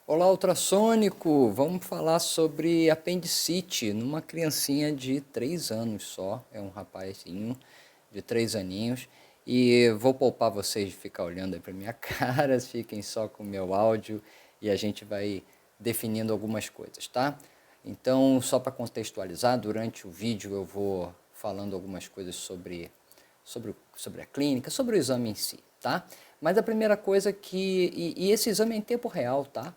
Olá, ultrassônico! Vamos falar sobre apendicite numa criancinha de 3 anos só. É um rapazinho de 3 aninhos. E vou poupar vocês de ficar olhando aí para minha cara, fiquem só com o meu áudio e a gente vai definindo algumas coisas, tá? Então, só para contextualizar, durante o vídeo eu vou falando algumas coisas sobre a clínica, sobre o exame em si, tá? Mas a primeira coisa e esse exame é em tempo real, tá?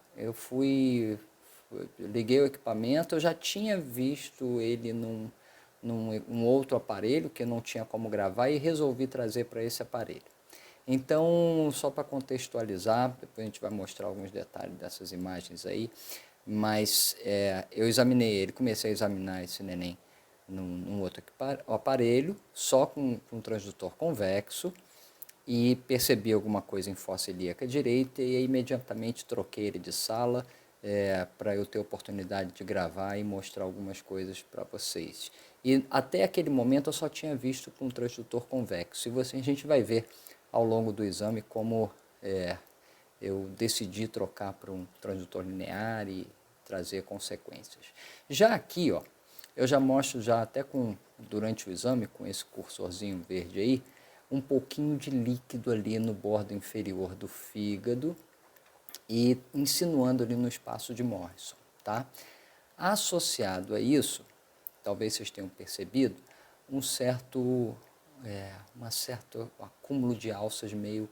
Liguei o equipamento, eu já tinha visto ele num outro aparelho que não tinha como gravar e resolvi trazer para esse aparelho. Então, só para contextualizar, depois a gente vai mostrar alguns detalhes dessas imagens aí, mas eu examinei ele, comecei a examinar esse neném num outro aparelho, só com um transdutor convexo, e percebi alguma coisa em fossa ilíaca direita e imediatamente troquei ele de sala para eu ter oportunidade de gravar e mostrar algumas coisas para vocês. E até aquele momento eu só tinha visto com um transdutor convexo. E a gente vai ver ao longo do exame como eu decidi trocar para um transdutor linear e trazer consequências. Já aqui, ó, eu já mostro já até durante o exame, com esse cursorzinho verde aí, um pouquinho de líquido ali no bordo inferior do fígado e insinuando ali no espaço de Morrison, tá? Associado a isso, talvez vocês tenham percebido, um certo acúmulo de alças meio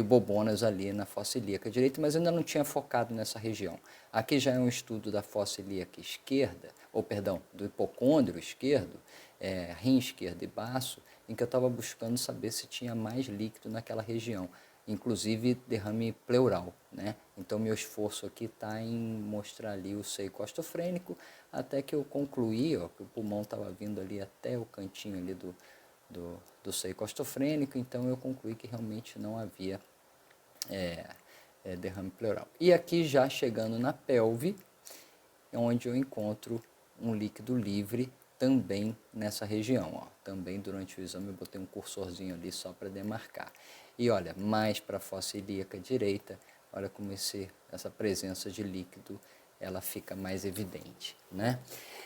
bobonas ali na fossa ilíaca direita, mas ainda não tinha focado nessa região. Aqui já é um estudo da fossa ilíaca esquerda, ou perdão, do hipocôndrio esquerdo, rim esquerdo e baço, em que eu estava buscando saber se tinha mais líquido naquela região, inclusive derrame pleural, né? Então meu esforço aqui está em mostrar ali o seio costofrênico, até que eu concluí, ó, que o pulmão estava vindo ali até o cantinho ali do seio costofrênico, então eu concluí que realmente não havia derrame pleural. E aqui já chegando na pelve, é onde eu encontro um líquido livre também nessa região, ó. Também durante o exame eu botei um cursorzinho ali só para demarcar. E olha, mais para a fossa ilíaca direita, olha como essa presença de líquido ela fica mais evidente, né?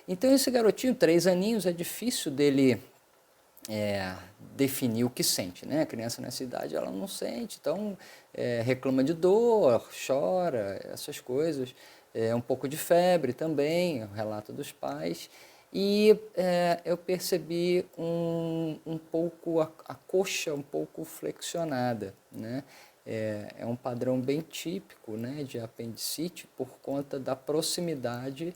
Então esse garotinho, 3 aninhos, é difícil dele definir o que sente, né? A criança nessa idade ela não sente, então reclama de dor, chora, essas coisas, um pouco de febre também, o relato dos pais, e eu percebi um pouco a coxa um pouco flexionada, né? É um padrão bem típico, né, de apendicite por conta da proximidade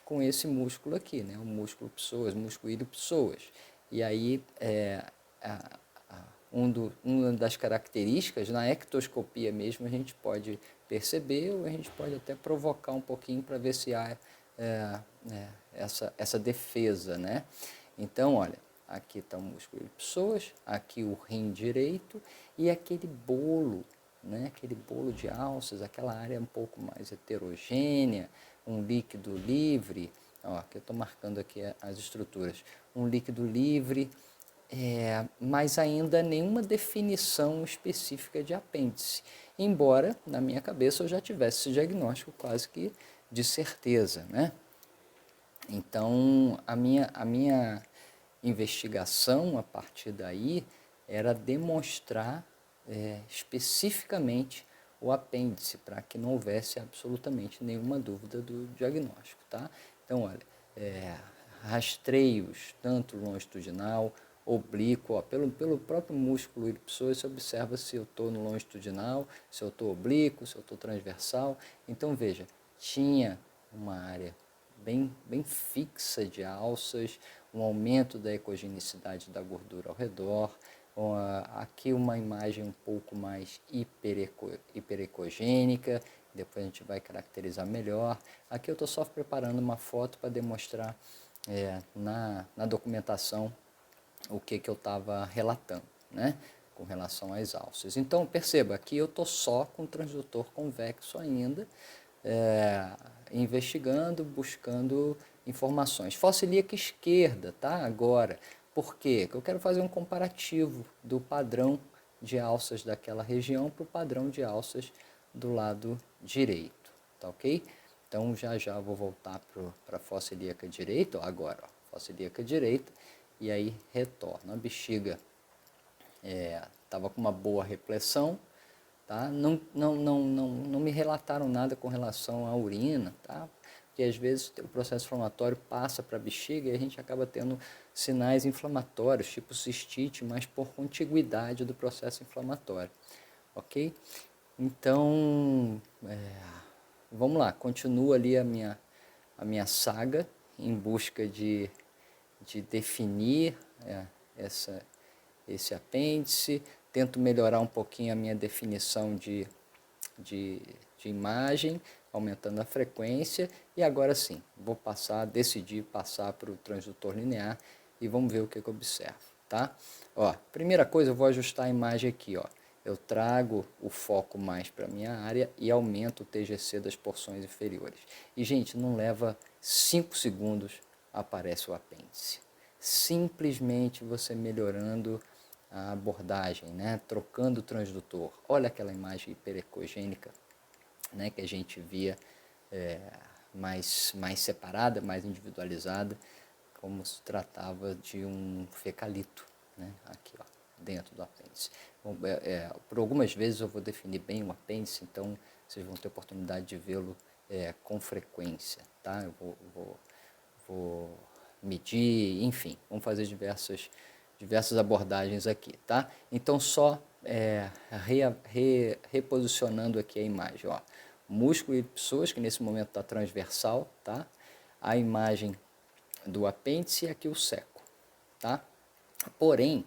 com esse músculo aqui, né, o músculo psoas, músculo ilho-psoas. E aí, uma das características, na ectoscopia mesmo, a gente pode perceber ou a gente pode até provocar um pouquinho para ver se há essa defesa, né? Então, olha, aqui está o músculo de psoas, aqui o rim direito e aquele bolo, né? Aquele bolo de alças, aquela área um pouco mais heterogênea, um líquido livre. Ó, aqui eu estou marcando aqui as estruturas. Um líquido livre, mas ainda nenhuma definição específica de apêndice. Embora, na minha cabeça, eu já tivesse esse diagnóstico quase que de certeza, né? Então, a minha investigação a partir daí era demonstrar especificamente o apêndice, para que não houvesse absolutamente nenhuma dúvida do diagnóstico, tá? Então, olha, rastreios, tanto longitudinal, oblíquo, ó, pelo próprio músculo ilipsoide, você observa se eu estou no longitudinal, se eu estou oblíquo, se eu estou transversal. Então, veja, tinha uma área bem fixa de alças, um aumento da ecogenicidade da gordura ao redor, aqui uma imagem um pouco mais hiperecogênica, depois a gente vai caracterizar melhor. Aqui eu estou só preparando uma foto para demonstrar na documentação o que eu estava relatando, né, com relação às alças. Então, perceba, aqui eu estou só com o transdutor convexo ainda, investigando, buscando informações. Fossa ilíaca esquerda, tá? Agora, por quê? Eu quero fazer um comparativo do padrão de alças daquela região para o padrão de alças do lado direito, tá ok? Então já vou voltar para a fossa ilíaca direita, ó, agora, ó, fossa ilíaca direita, e aí retorno. A bexiga estava com uma boa repressão, tá? Não me relataram nada com relação à urina, tá? Porque às vezes o processo inflamatório passa para a bexiga e a gente acaba tendo sinais inflamatórios, tipo cistite, mas por contiguidade do processo inflamatório, ok? Então, vamos lá, continua ali a minha saga em busca de definir essa, esse apêndice, tento melhorar um pouquinho a minha definição de, de imagem, aumentando a frequência, e agora sim, decidi passar para o transdutor linear e vamos ver o que eu observo, tá? Ó, primeira coisa, eu vou ajustar a imagem aqui, ó. Eu trago o foco mais para a minha área e aumento o TGC das porções inferiores. E, gente, não leva 5 segundos, aparece o apêndice. Simplesmente você melhorando a abordagem, né? Trocando o transdutor. Olha aquela imagem hiperecogênica, né? Que a gente via mais separada, mais individualizada, como se tratava de um fecalito, né? Aqui, ó, dentro do apêndice. Bom, por algumas vezes eu vou definir bem o apêndice, então vocês vão ter oportunidade de vê-lo com frequência, tá? Eu vou medir, enfim, vamos fazer diversas abordagens aqui, tá? Então, só reposicionando aqui a imagem, ó. Músculo ipsoas, que nesse momento está transversal, tá? A imagem do apêndice e aqui o seco, tá? Porém,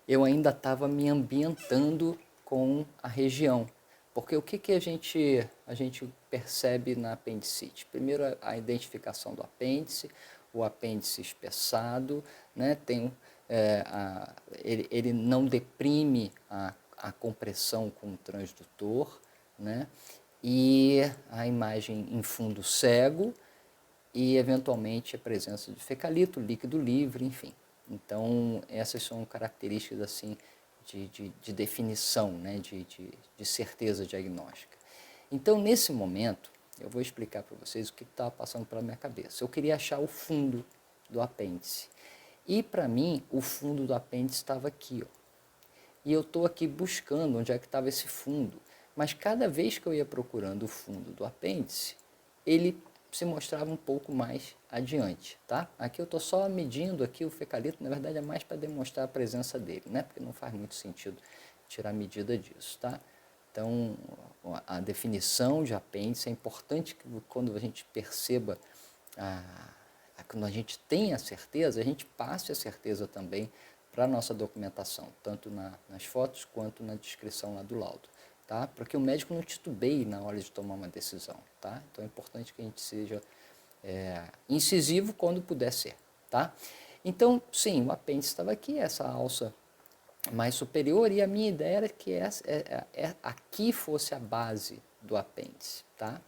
eu ainda estava me ambientando com a região, porque o que a gente percebe na apendicite? Primeiro, a identificação do apêndice, o apêndice espessado, né? Ele não deprime a compressão com o transdutor, né? E a imagem em fundo cego e, eventualmente, a presença de fecalito, líquido livre, enfim. Então, essas são características assim de definição, né? de certeza diagnóstica. Então, nesse momento, eu vou explicar para vocês o que estava passando pela minha cabeça. Eu queria achar o fundo do apêndice. E, para mim, o fundo do apêndice estava aqui, ó. E eu estou aqui buscando onde é que estava esse fundo. Mas cada vez que eu ia procurando o fundo do apêndice, ele se mostrava um pouco mais adiante, tá? Aqui eu estou só medindo aqui o fecalito, na verdade é mais para demonstrar a presença dele, né? Porque não faz muito sentido tirar a medida disso, tá? Então, a definição de apêndice é importante que quando a gente perceba, quando a gente tenha a certeza, a gente passe a certeza também para a nossa documentação, tanto nas fotos quanto na descrição lá do laudo, tá? Para que o médico não titubeie na hora de tomar uma decisão, tá? Então é importante que a gente seja incisivo quando puder ser, tá? Então, sim, o apêndice estava aqui, essa alça mais superior, e a minha ideia era que aqui fosse a base do apêndice, tá?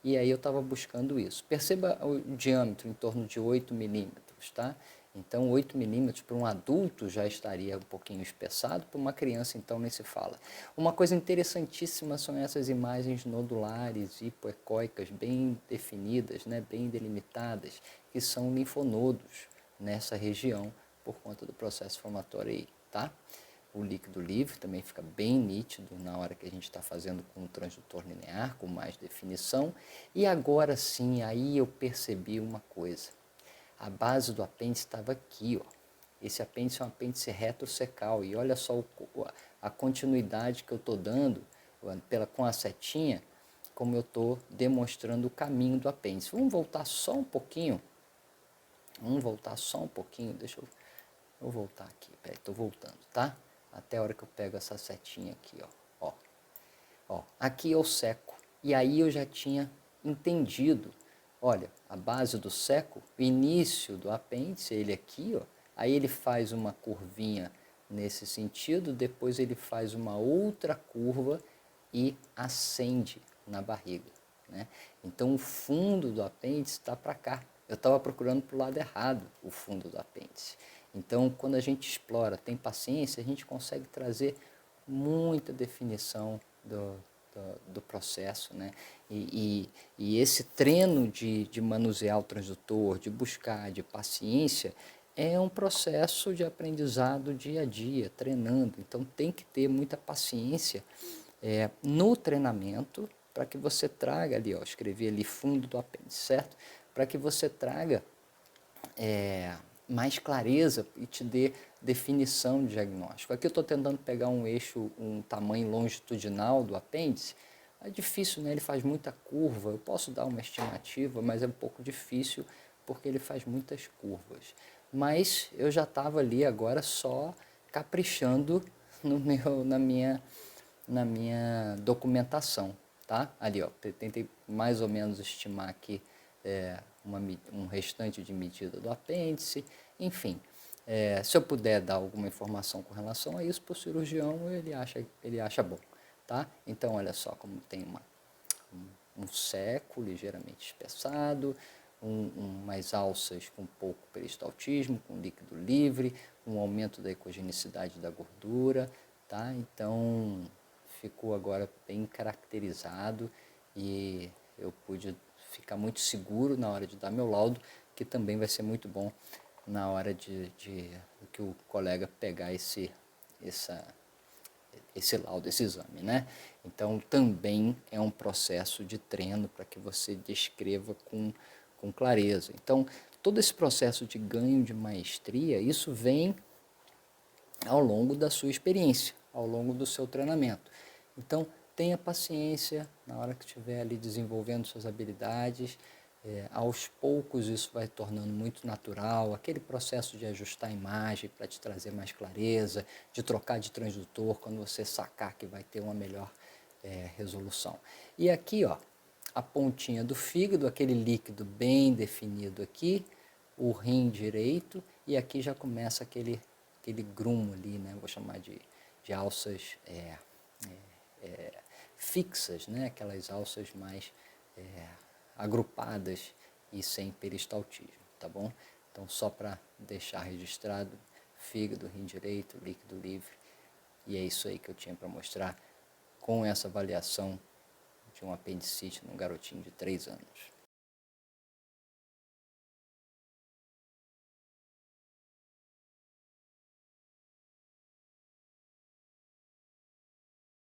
E aí eu estava buscando isso. Perceba o diâmetro em torno de 8 milímetros, tá? Então, 8 milímetros para um adulto já estaria um pouquinho espessado, para uma criança, então, nem se fala. Uma coisa interessantíssima são essas imagens nodulares, hipoecóicas, bem definidas, né, bem delimitadas, que são linfonodos nessa região por conta do processo inflamatório aí, tá? O líquido livre também fica bem nítido na hora que a gente está fazendo com o transdutor linear, com mais definição. E agora sim, aí eu percebi uma coisa. A base do apêndice estava aqui, ó. Esse apêndice é um apêndice retrocecal. E olha só a continuidade que eu estou dando com a setinha, como eu estou demonstrando o caminho do apêndice. Vamos voltar só um pouquinho. Deixa eu voltar aqui. Peraí, estou voltando, tá? Até a hora que eu pego essa setinha aqui, ó. Ó, aqui eu seco. E aí eu já tinha entendido. Olha, a base do seco, o início do apêndice, ele aqui, ó. Aí ele faz uma curvinha nesse sentido, depois ele faz uma outra curva e ascende na barriga, né? Então o fundo do apêndice está para cá. Eu estava procurando para o lado errado o fundo do apêndice. Então, quando a gente explora, tem paciência, a gente consegue trazer muita definição do processo, né? E esse treino de manusear o transdutor, de buscar, de paciência, é um processo de aprendizado dia a dia, treinando. Então tem que ter muita paciência no treinamento para que você traga ali, ó, escrevi ali fundo do apêndice, certo? Para que você traga mais clareza e te dê definição de diagnóstico. Aqui eu estou tentando pegar um eixo, um tamanho longitudinal do apêndice. É difícil, né? Ele faz muita curva. Eu posso dar uma estimativa, mas é um pouco difícil porque ele faz muitas curvas. Mas eu já estava ali agora só caprichando na minha documentação, tá? Ali, ó, tentei mais ou menos estimar aqui um restante de medida do apêndice, enfim. Se eu puder dar alguma informação com relação a isso para o cirurgião, ele acha bom, tá? Então, olha só como tem um seco ligeiramente espessado, umas alças com pouco peristaltismo, com líquido livre, um aumento da ecogenicidade da gordura, tá? Então, ficou agora bem caracterizado e eu pude ficar muito seguro na hora de dar meu laudo, que também vai ser muito bom na hora de que o colega pegar esse laudo, esse exame, né? Então, também é um processo de treino para que você descreva com clareza. Então, todo esse processo de ganho de maestria, isso vem ao longo da sua experiência, ao longo do seu treinamento. Então, tenha paciência na hora que estiver ali desenvolvendo suas habilidades. Aos poucos isso vai tornando muito natural, aquele processo de ajustar a imagem para te trazer mais clareza, de trocar de transdutor quando você sacar que vai ter uma melhor resolução. E aqui, ó, a pontinha do fígado, aquele líquido bem definido aqui, o rim direito, e aqui já começa aquele grumo ali, né? Vou chamar de alças fixas, né? Aquelas alças mais agrupadas e sem peristaltismo, tá bom? Então, só para deixar registrado, fígado, rim direito, líquido livre, e é isso aí que eu tinha para mostrar com essa avaliação de um apendicite num garotinho de 3 anos.